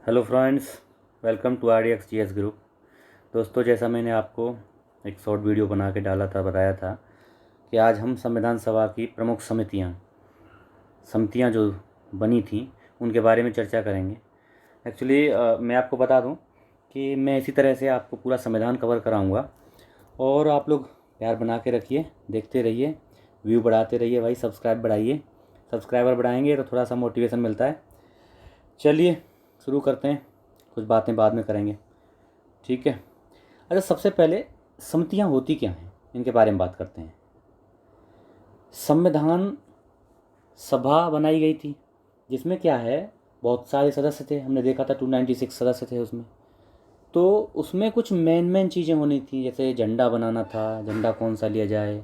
Hello friends, welcome to RDX GS group. दोस्तों, जैसा मैंने आपको एक शॉर्ट वीडियो बना के डाला था, बताया था कि आज हम संविधान सभा की प्रमुख समितियां जो बनी थी उनके बारे में चर्चा करेंगे। एक्चुअली मैं आपको बता दूं कि मैं इसी तरह से आपको पूरा संविधान कवर कराऊंगा और आप लोग प्यार बना के रखिए, देखते रहिए, व्यू बढ़ाते रहिए भाई, सब्सक्राइब बढ़ाइए। सब्सक्राइबर बढ़ाएंगे तो थोड़ा सा मोटिवेशन मिलता है। चलिए शुरू करते हैं, कुछ बातें बाद में करेंगे, ठीक है। अच्छा, सबसे पहले समितियां होती क्या हैं इनके बारे में बात करते हैं। संविधान सभा बनाई गई थी जिसमें क्या है, बहुत सारे सदस्य थे। हमने देखा था 296 सदस्य थे उसमें। तो उसमें कुछ मेन चीज़ें होनी थी, जैसे झंडा बनाना था, झंडा कौन सा लिया जाए,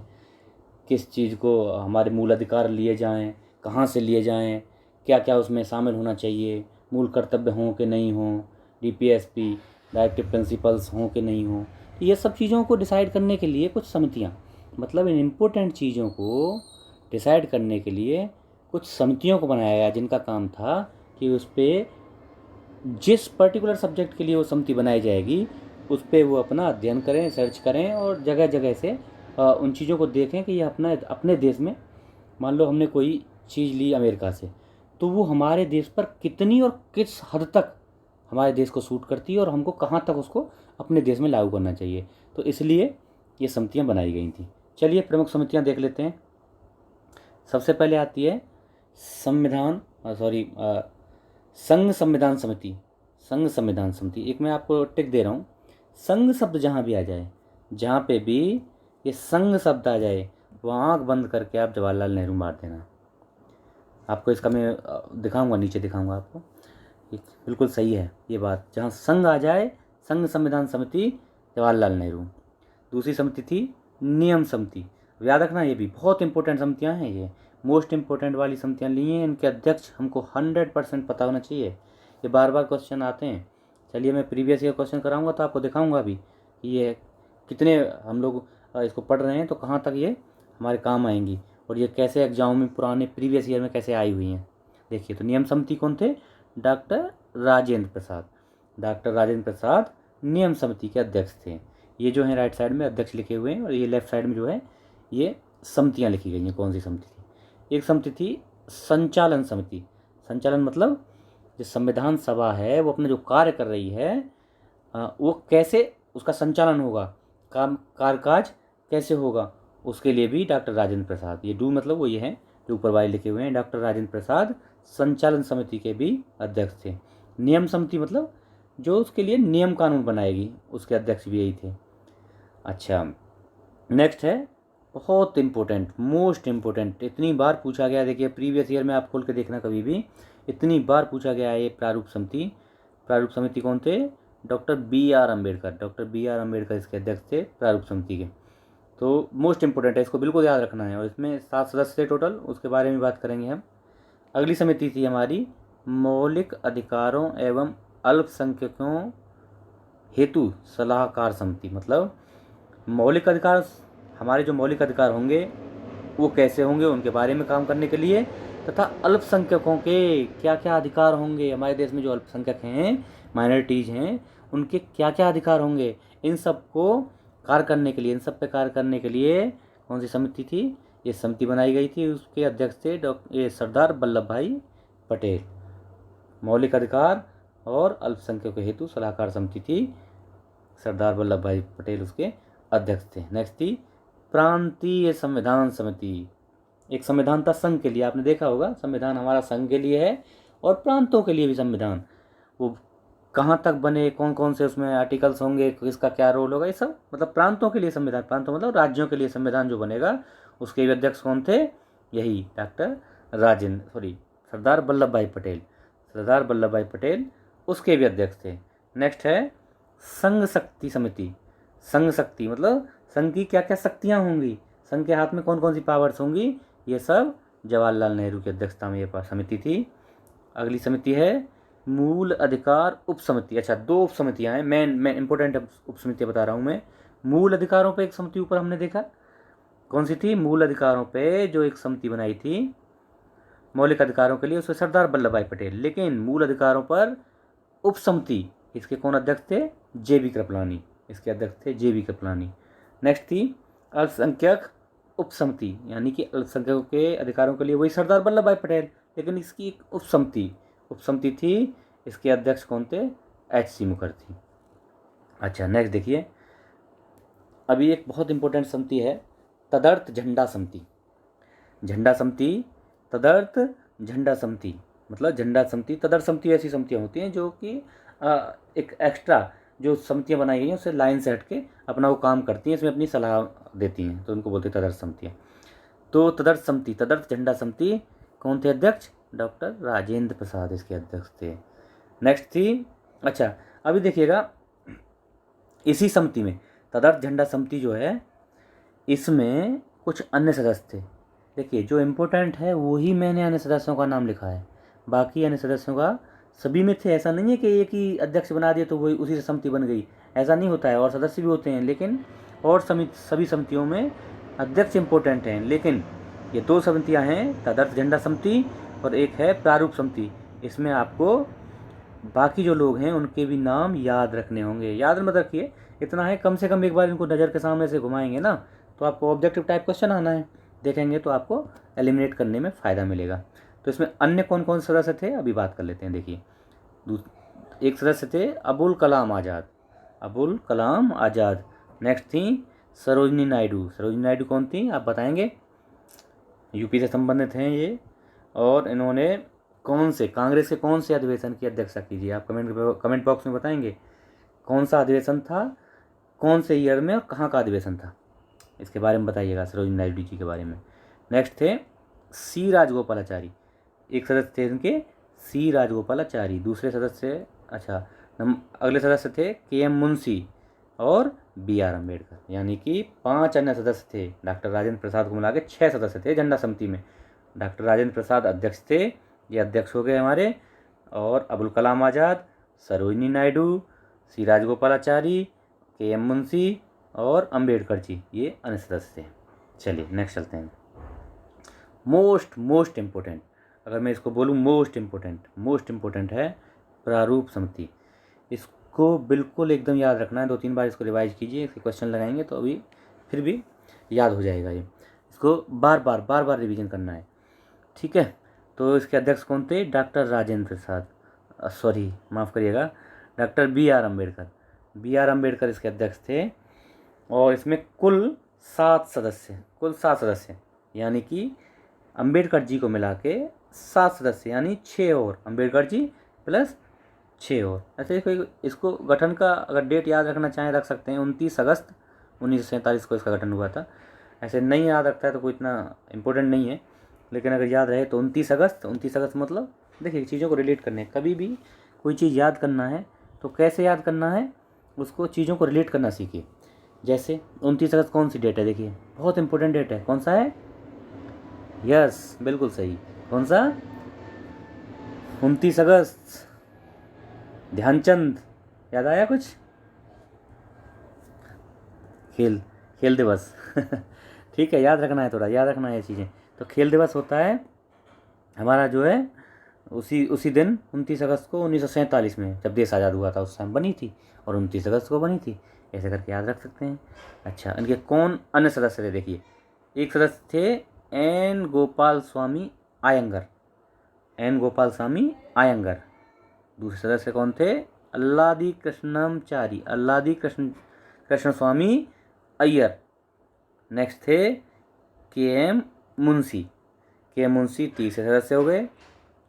किस चीज़ को हमारे मूल अधिकार लिए जाएं, कहाँ से लिए जाएं, क्या क्या उसमें शामिल होना चाहिए, मूल कर्तव्य हों कि नहीं हों, DPSP डायरेक्टिव प्रिंसिपल्स हों कि नहीं हों। ये सब चीज़ों को डिसाइड करने के लिए कुछ समितियाँ, मतलब इन इम्पोर्टेंट चीज़ों को डिसाइड करने के लिए कुछ समितियों को बनाया गया, जिनका काम था कि उस पर जिस पर्टिकुलर सब्जेक्ट के लिए वो समिति बनाई जाएगी उस पर वो अपना अध्ययन करें, सर्च करें और जगह जगह से उन चीज़ों को देखें कि ये अपने देश में, मान लो हमने कोई चीज़ ली अमेरिका से, तो वो हमारे देश पर कितनी और किस हद तक हमारे देश को सूट करती है और हमको कहाँ तक उसको अपने देश में लागू करना चाहिए। तो इसलिए ये समितियाँ बनाई गई थी। चलिए प्रमुख समितियाँ देख लेते हैं। सबसे पहले आती है संघ संविधान समिति। संघ संविधान समिति, एक मैं आपको टिक दे रहा हूँ, संघ शब्द जहाँ भी आ जाए, जहाँ पे भी ये संघ शब्द आ जाए, वहाँ आँख बंद करके आप जवाहरलाल नेहरू मार देना। आपको इसका मैं दिखाऊंगा, नीचे दिखाऊंगा आपको। बिल्कुल सही है ये बात, जहाँ संघ आ जाए, संघ संविधान समिति, जवाहरलाल नेहरू। दूसरी समिति थी नियम समिति। याद रखना, ये भी बहुत इंपॉर्टेंट समितियाँ हैं, ये मोस्ट इंपॉर्टेंट वाली समितियाँ ली हैं। इनके अध्यक्ष हमको 100% पता होना चाहिए, ये बार बार क्वेश्चन आते हैं। चलिए मैं प्रीवियस ईयर क्वेश्चन कराऊंगा तो आपको दिखाऊंगा भी कि ये कितने हम लोग इसको पढ़ रहे हैं, तो कहाँ तक ये हमारे काम आएंगी और ये कैसे एग्जाम में पुराने प्रीवियस ईयर में कैसे आई हुई हैं। देखिए, तो नियम समिति कौन थे? डॉक्टर राजेंद्र प्रसाद। डॉक्टर राजेंद्र प्रसाद नियम समिति के अध्यक्ष थे। ये जो है राइट साइड में अध्यक्ष लिखे हुए हैं और ये लेफ्ट साइड में जो है ये समितियाँ लिखी गई हैं, कौन सी समिति थी। एक समिति थी संचालन समिति। संचालन मतलब जो संविधान सभा है वो अपना जो कार्य कर रही है वो कैसे उसका संचालन होगा, काम काज कैसे होगा, उसके लिए भी डॉक्टर राजेंद्र प्रसाद, ये डू मतलब वो ये हैं जो ऊपर वाले लिखे हुए हैं, डॉक्टर राजेंद्र प्रसाद संचालन समिति के भी अध्यक्ष थे। नियम समिति मतलब जो उसके लिए नियम कानून बनाएगी, उसके अध्यक्ष भी यही थे। अच्छा, नेक्स्ट है बहुत इम्पोर्टेंट, मोस्ट इम्पोर्टेंट, इतनी बार पूछा गया, देखिए प्रीवियस ईयर में आप खोल के देखना कभी भी, इतनी बार पूछा गया है ये प्रारूप समिति। प्रारूप समिति कौन थे? Doctor BR Ambedkar. Doctor BR Ambedkar इसके अध्यक्ष थे प्रारूप समिति के। तो मोस्ट इम्पोर्टेंट है, इसको बिल्कुल याद रखना है। और इसमें 7 सदस्य थे टोटल, उसके बारे में बात करेंगे हम। अगली समिति थी हमारी मौलिक अधिकारों एवं अल्पसंख्यकों हेतु सलाहकार समिति। मतलब मौलिक अधिकार, हमारे जो मौलिक अधिकार होंगे वो कैसे होंगे, उनके बारे में काम करने के लिए, तथा अल्पसंख्यकों के क्या क्या अधिकार होंगे, हमारे देश में जो अल्पसंख्यक हैं, माइनॉरिटीज़ हैं, उनके क्या क्या अधिकार होंगे, इन सब को कार्य करने के लिए, इन सब पे कार्य करने के लिए कौन सी समिति थी? ये समिति बनाई गई थी। उसके अध्यक्ष थे सरदार वल्लभ भाई पटेल। मौलिक अधिकार और अल्पसंख्यकों हेतु सलाहकार समिति थी, सरदार वल्लभ भाई पटेल उसके अध्यक्ष थे। नेक्स्ट थी प्रांतीय संविधान समिति। एक संविधान था संघ के लिए, आपने देखा होगा संविधान हमारा संघ के लिए है और प्रांतों के लिए भी संविधान, वो कहाँ तक बने, कौन कौन से उसमें आर्टिकल्स होंगे, किसका क्या रोल होगा, ये सब मतलब प्रांतों के लिए संविधान। प्रांतों मतलब राज्यों के लिए संविधान जो बनेगा, उसके भी अध्यक्ष कौन थे? यही डॉक्टर सरदार वल्लभ भाई पटेल। सरदार वल्लभ भाई पटेल उसके भी अध्यक्ष थे। नेक्स्ट है संघ शक्ति समिति। संघ शक्ति मतलब संघ की क्या क्या शक्तियाँ होंगी, संघ के हाथ में कौन कौन सी पावर्स होंगी, ये सब जवाहरलाल नेहरू की अध्यक्षता में ये समिति थी। अगली समिति है मूल अधिकार उप समिति। अच्छा, 2 उप समितियाँ हैं, मेन इंपॉर्टेंट उप समितियाँ बता रहा हूँ मैं। मूल अधिकारों पे एक समिति ऊपर हमने देखा, कौन सी थी? मूल अधिकारों पे जो एक समिति बनाई थी मौलिक अधिकारों के लिए, उसमें सरदार वल्लभ भाई पटेल। लेकिन मूल अधिकारों पर उपसमिति, इसके कौन अध्यक्ष थे? जे.बी. कृपलानी, इसके अध्यक्ष थे जे.बी. कृपलानी। नेक्स्ट थी अल्पसंख्यक उपसमिति, यानी कि अल्पसंख्यकों के अधिकारों के लिए वही सरदार वल्लभ भाई पटेल, लेकिन इसकी एक उपसमिति थी, इसके अध्यक्ष कौन थे? एच.सी. मुखर्जी। अच्छा, नेक्स्ट देखिए, अभी एक बहुत इंपॉर्टेंट समिति है, तदर्थ झंडा समिति। झंडा समिति, तदर्थ झंडा समिति, मतलब झंडा समिति, तदर्थ समिति ऐसी समितियाँ होती हैं जो कि एक एक्स्ट्रा जो समितियाँ बनाई गई हैं उससे लाइन से हट के अपना वो काम करती हैं, इसमें अपनी सलाह देती हैं, तो उनको बोलते हैं तदर्थ समितियाँ। तो तदर्थ समिति, तदर्थ झंडा समिति कौन थे अध्यक्ष? डॉक्टर राजेंद्र प्रसाद इसके अध्यक्ष थे। नेक्स्ट थी, अच्छा अभी देखिएगा, इसी समिति में तदर्थ झंडा समिति जो है, इसमें कुछ अन्य सदस्य थे। देखिए, जो इम्पोर्टेंट है वही मैंने अन्य सदस्यों का नाम लिखा है, बाकी अन्य सदस्यों का सभी में थे। ऐसा नहीं है कि एक ही अध्यक्ष बना दिया तो वही उसी से समिति बन गई, ऐसा नहीं होता है, और सदस्य भी होते हैं, लेकिन और सभी समितियों में अध्यक्ष इम्पोर्टेंट हैं। लेकिन ये दो समितियां हैं, तदर्थ झंडा समिति और एक है प्रारूप समिति। इसमें आपको बाकी जो लोग हैं उनके भी नाम याद रखने होंगे। याद मत रखिए, इतना है कम से कम एक बार इनको नज़र के सामने से घुमाएंगे ना तो आपको ऑब्जेक्टिव टाइप क्वेश्चन आना है, देखेंगे तो आपको एलिमिनेट करने में फ़ायदा मिलेगा। तो इसमें अन्य कौन कौन सदस्य थे अभी बात कर लेते हैं। देखिए, एक सदस्य थे अबुल कलाम आज़ाद, अबुल कलाम आज़ाद। नेक्स्ट थी सरोजनी नायडू। सरोजनी नायडू कौन थी आप बताएंगे? यूपी से संबंधित हैं ये, और इन्होंने कौन से कांग्रेस के कौन से अधिवेशन की अध्यक्षता कीजिए, आप कमेंट बॉक्स में बताएंगे कौन सा अधिवेशन था, कौन से ईयर में और कहाँ का अधिवेशन था, इसके बारे में बताइएगा सरोजिनी नायडू जी के बारे में। नेक्स्ट थे सी राजगोपालाचारी, एक सदस्य थे इनके सी राजगोपालाचारी। दूसरे सदस्य, अच्छा अगले सदस्य थे के.एम. मुंशी और बी.आर. अम्बेडकर, यानी कि 5 अन्य सदस्य थे। डॉक्टर राजेंद्र प्रसाद को मिला के 6 सदस्य थे झंडा समिति में। डॉक्टर राजेंद्र प्रसाद अध्यक्ष थे, ये अध्यक्ष हो गए हमारे, और अबुल कलाम आज़ाद, सरोजिनी नायडू, सी राजगोपालाचारी, के.एम. मुंशी और अम्बेडकर जी, ये अन्य सदस्य थे। चलिए नेक्स्ट चलते हैं। मोस्ट इम्पोर्टेंट, अगर मैं इसको बोलूँ मोस्ट इम्पोर्टेंट है प्रारूप समिति। इसको बिल्कुल एकदम याद रखना है, 2-3 बार इसको रिवाइज कीजिए, इसके क्वेश्चन लगाएंगे तो अभी फिर भी याद हो जाएगा। ये इसको बार बार रिवीजन करना है, ठीक है। तो इसके अध्यक्ष कौन थे? डॉक्टर राजेंद्र प्रसाद, सॉरी माफ़ करिएगा, doctor B R. Ambedkar. B R. Ambedkar इसके अध्यक्ष थे, और इसमें कुल 7 सदस्य, यानी कि अम्बेडकर जी को मिला के 7 सदस्य, यानी 6 और अम्बेडकर जी प्लस 6 और। ऐसे कोई इसको गठन का अगर डेट याद रखना चाहें रख सकते हैं, 29 अगस्त 1947 को इसका गठन हुआ था। ऐसे नहीं याद रखता है तो कोई इतना इम्पोर्टेंट नहीं है, लेकिन अगर याद रहे तो 29 अगस्त मतलब देखिए, चीज़ों को रिलेट करने, कभी भी कोई चीज़ याद करना है तो कैसे याद करना है, उसको चीज़ों को रिलेट करना सीखिए। जैसे 29 अगस्त कौन सी डेट है? देखिए बहुत इंपॉर्टेंट डेट है, कौन सा है? यस बिल्कुल सही, कौन सा? 29 अगस्त, ध्यानचंद। याद आया कुछ? खेल दिवस ठीक है, याद रखना है, थोड़ा याद रखना है ये चीज़ें। तो खेल दिवस होता है हमारा जो है उसी दिन 29 अगस्त को 1947 में, जब देश आज़ाद हुआ था उस टाइम बनी थी, और 29 अगस्त को बनी थी, ऐसे करके याद रख सकते हैं। अच्छा, इनके कौन अन्य सदस्य थे? देखिए, एक सदस्य थे एन गोपाल स्वामी आयंगर। दूसरे सदस्य कौन थे? अल्लादी कृष्ण स्वामी अय्यर। नेक्स्ट थे के.एम. मुंशी। तीसरे सदस्य हो गए।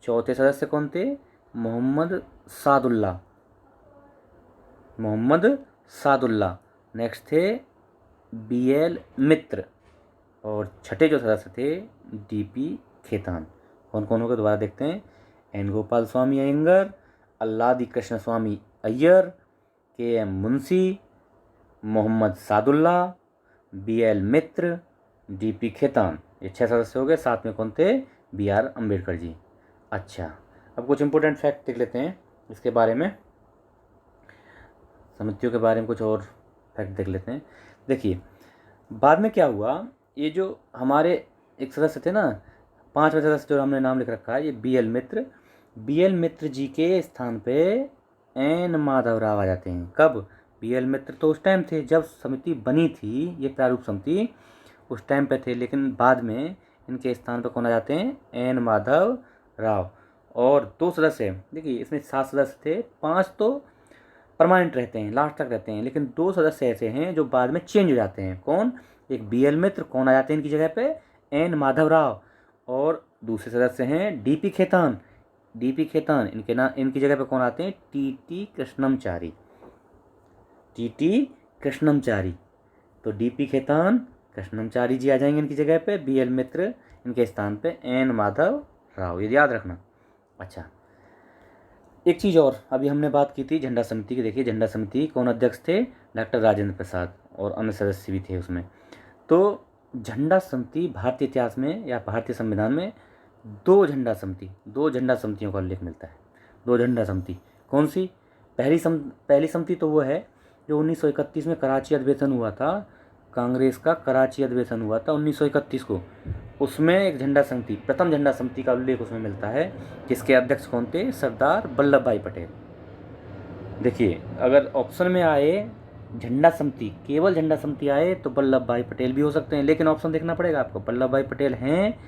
चौथे सदस्य कौन थे? मोहम्मद सादुल्ला। नेक्स्ट थे बी.एल. मित्र, और छठे जो सदस्य थे डी.पी. खेतान। कौन कौन हो गए दोबारा देखते हैं। एन गोपाल स्वामी अयंगर, अल्लादी कृष्ण स्वामी अय्यर, के.एम. मुंशी, मोहम्मद सादुल्ला, बी.एल. मित्र, डी.पी. खेतान, ये 6 सदस्य हो गए। साथ में कौन थे? बी.आर. अम्बेडकर जी। अच्छा, अब कुछ इंपॉर्टेंट फैक्ट देख लेते हैं इसके बारे में, समितियों के बारे में कुछ और फैक्ट देख लेते हैं। देखिए, बाद में क्या हुआ, ये जो हमारे एक सदस्य थे ना, 5वें सदस्य जो हमने नाम लिख रखा है, ये बी.एल. मित्र जी के स्थान पे एन माधव राव आ जाते हैं। कब? BL मित्र तो उस टाइम थे जब समिति बनी थी, ये प्रारूप समिति उस टाइम पे थे, लेकिन बाद में इनके स्थान पर कौन आ जाते हैं? एन माधव राव। और 2 सदस्य, देखिए इसमें 7 सदस्य थे, 5 तो परमानेंट रहते हैं, लास्ट तक रहते हैं, लेकिन 2 सदस्य ऐसे हैं जो बाद में चेंज हो जाते हैं। कौन? एक BL मित्र, कौन आ जाते हैं इनकी जगह पे? एन माधव राव। और दूसरे सदस्य हैं DP खेतान। DP खेतान, इनकी जगह पे कौन आते हैं? TT कृष्णमचारी। TT कृष्णमचारी। तो DP खेतान, कृष्णमचारी जी आ जाएंगे इनकी जगह पे, BL मित्र इनके स्थान पे एन माधव राव, ये याद रखना। अच्छा, एक चीज़ और, अभी हमने बात की थी झंडा समिति की। देखिए झंडा समिति कौन अध्यक्ष थे? डॉक्टर राजेंद्र प्रसाद, और अन्य सदस्य भी थे उसमें। तो झंडा समिति भारतीय इतिहास में या भारतीय संविधान में 2 झंडा समितियों का उल्लेख मिलता है। 2 झंडा समिति कौन सी? पहली समिति तो वो है जो 1931 में कराची अधिवेशन हुआ था, कांग्रेस का कराची अधिवेशन हुआ था 1931 को। उसमें एक झंडा समिति, प्रथम झंडा समिति का उल्लेख उसमें मिलता है, जिसके अध्यक्ष कौन थे? सरदार वल्लभ भाई पटेल। देखिए अगर ऑप्शन में आए झंडा समिति, केवल झंडा समिति आए तो वल्लभ भाई पटेल भी हो सकते हैं, लेकिन ऑप्शन देखना पड़ेगा आपको, वल्लभ भाई पटेल हैं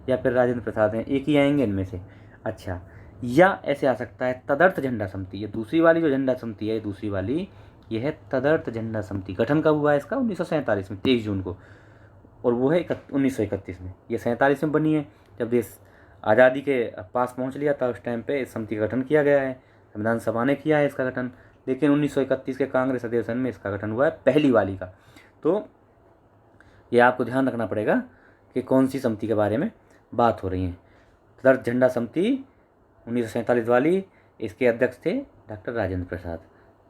या फिर राजेंद्र प्रसाद हैं, एक ही आएंगे इनमें से। अच्छा, या ऐसे आ सकता है तदर्थ झंडा समिति। ये दूसरी वाली जो झंडा समिति है, दूसरी वाली, ये है तदर्थ झंडा समिति। गठन कब हुआ है इसका? 1947 में, 23 जून को, और वो है 1931 में। ये 47 में बनी है, जब देश आज़ादी के पास पहुंच लिया था उस टाइम पे इस समिति का गठन किया गया है, संविधान सभा ने किया है इसका गठन। लेकिन 1931 के कांग्रेस अधिवेशन में इसका गठन हुआ है, पहली वाली का। तो ये आपको ध्यान रखना पड़ेगा कि कौन सी समिति के बारे में बात हो रही है। तदर्थ झंडा समिति 1947 वाली, इसके अध्यक्ष थे डॉक्टर राजेंद्र प्रसाद।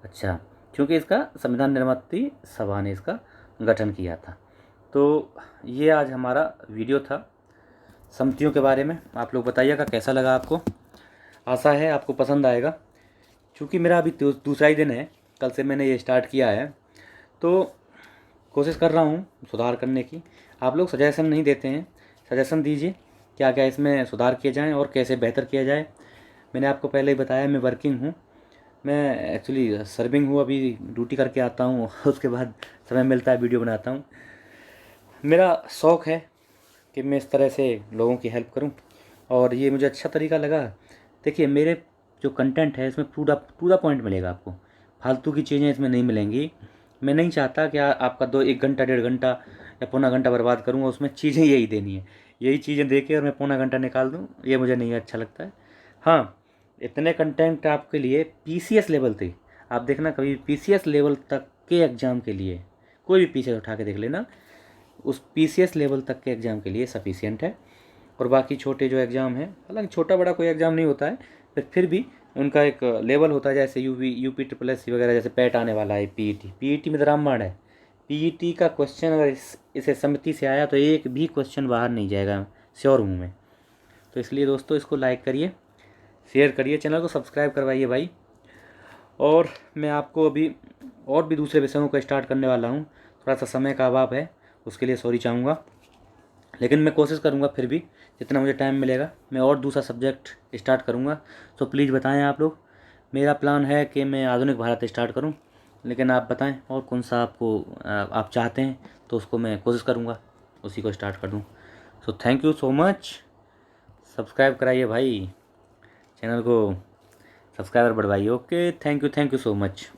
अच्छा, क्योंकि इसका संविधान निर्मात्री सभा ने इसका गठन किया था। तो ये आज हमारा वीडियो था समितियों के बारे में। आप लोग बताइएगा कैसा लगा आपको। आशा है आपको पसंद आएगा। क्योंकि मेरा अभी दूसरा ही दिन है, कल से मैंने ये स्टार्ट किया है, तो कोशिश कर रहा हूँ सुधार करने की। आप लोग सजेशन नहीं देते हैं, सजेशन दीजिए क्या क्या इसमें सुधार किए जाएँ और कैसे बेहतर किया जाए। मैंने आपको पहले ही बताया मैं वर्किंग हूँ, मैं एक्चुअली सर्विंग हूँ, अभी ड्यूटी करके आता हूँ, उसके बाद समय मिलता है वीडियो बनाता हूँ। मेरा शौक़ है कि मैं इस तरह से लोगों की हेल्प करूं, और ये मुझे अच्छा तरीका लगा। देखिए मेरे जो कंटेंट है इसमें पूरा पॉइंट मिलेगा आपको, फालतू की चीज़ें इसमें नहीं मिलेंगी। मैं नहीं चाहता कि आपका 1 घंटा 1.5 घंटा या पौना घंटा बर्बाद करूँगा, उसमें चीज़ें यही देनी है, यही चीज़ें दे के और मैं पौना घंटा निकाल दूँ, ये मुझे नहीं अच्छा लगता है। हाँ, इतने कंटेंट आपके लिए PCS लेवल थे, आप देखना कभी PCS लेवल तक के एग्ज़ाम के लिए कोई भी PCS उठा के देख लेना, उस PCS लेवल तक के एग्ज़ाम के लिए सफिशिएंट है। और बाकी छोटे जो एग्ज़ाम हैं, हालांकि छोटा बड़ा कोई एग्ज़ाम नहीं होता है, फिर भी उनका एक लेवल होता है, जैसे UP SSC वगैरह, जैसे पैट आने वाला है, PET में तो रामबाण है। PET का क्वेश्चन अगर इसे समिति से आया तो एक भी क्वेश्चन बाहर नहीं जाएगा, श्योर हूँ मैं। तो इसलिए दोस्तों इसको लाइक करिए, शेयर करिए, चैनल को सब्सक्राइब करवाइए भाई। और मैं आपको अभी और भी दूसरे विषयों को स्टार्ट करने वाला हूँ, थोड़ा सा समय का अभाव है, उसके लिए सॉरी चाहूँगा, लेकिन मैं कोशिश करूँगा फिर भी जितना मुझे टाइम मिलेगा मैं और दूसरा सब्जेक्ट स्टार्ट करूँगा। तो प्लीज़ बताएं आप लोग। मेरा प्लान है कि मैं आधुनिक भारत स्टार्ट करूँ, लेकिन आप बताएं और कौन सा आप चाहते हैं, तो उसको मैं कोशिश करूँगा उसी को स्टार्ट कर दूँ। So thank you so much. Subscribe कराइए भाई, चैनल को सब्सक्राइबर बढ़वाइए। Okay, thank you so much.